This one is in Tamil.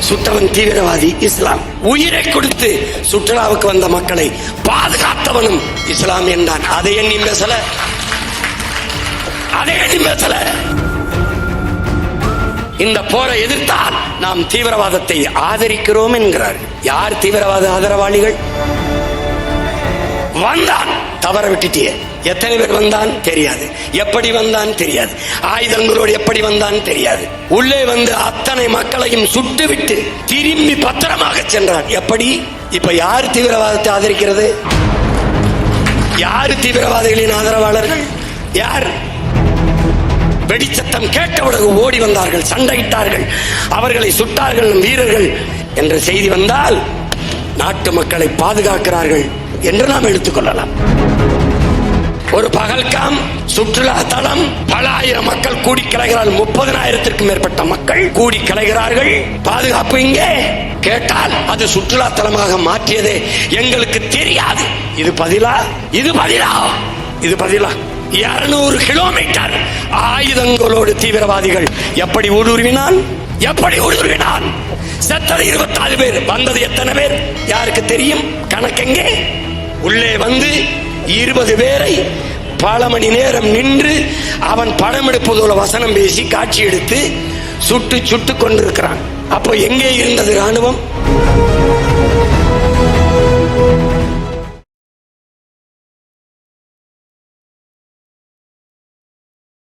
சுட்டவன் தீவிரவாதி இஸ்லாம். உயிரை கொடுத்து சுற்றுலாவுக்கு வந்த மக்களை பாதுகாத்தவனும் இஸ்லாம் என்றான். அதை எண்ணி பேசல, அதை எண்ணி பேசல. இந்த போரை எதிர்த்தால் நாம் தீவிரவாதத்தை ஆதரிக்கிறோம் என்கிறார். யார் தீவிரவாத ஆதரவாளிகள்? வந்தான், தவற விட்டுட்டியே. எத்தனை பேர் வந்தான் தெரியாது, எப்படி வந்தான் தெரியாது, ஆயுதங்களோடு எப்படி வந்தான் தெரியாது. உள்ளே வந்து அத்தனை மக்களையும் சுட்டுவிட்டு திரும்பி பத்திரமாக சென்றான். எப்படி? இப்ப யார் தீவிரவாதத்தை ஆதரிக்கிறது? யார் தீவிரவாதிகளின் ஆதரவாளர்கள்? யார்? வெடிச்சத்தம் கேட்டவுடன் ஓடி வந்தார்கள், சண்டையிட்டார்கள், அவர்களை சுட்டார்கள் வீரர்கள் என்ற செய்தி வந்தால் நாட்டு மக்களை பாதுகாக்கிறார்கள் என்று நாம் எடுத்துக்கொள்ளலாம். ஒரு பகல்காம் சுற்றுலா தலம், பல ஆயிரம் மக்கள் கூடி கலைகிறார்கள். 30,000த்திற்கும் மேற்பட்ட மக்கள் கூடி கலைகிறார்கள். பாதுகாப்பு இங்கே கேட்டால் அது சுற்றுலா தலமாக மாற்றியதே எங்களுக்கு தெரியாது. இது பதிலா? இது பதிலா? இது பதிலா? 200 கிலோமீட்டர் ஆயுதங்களோடு தீவிரவாதிகள் எப்படி ஊடுருவினான்? எப்படி ஊடுருவினான்? செத்தது 24 பேர், வந்தது எத்தனை பேர் யாருக்கு தெரியும்? கணக்கெங்கே? உள்ளே வந்து 20 பேரை பல மணி நேரம் நின்று அவன் படம் எடுப்பதோட வசனம் பேசி காட்சி எடுத்து சுட்டு கொண்டிருக்கிறான். அப்போ எங்கே இருந்தது ராணுவம்?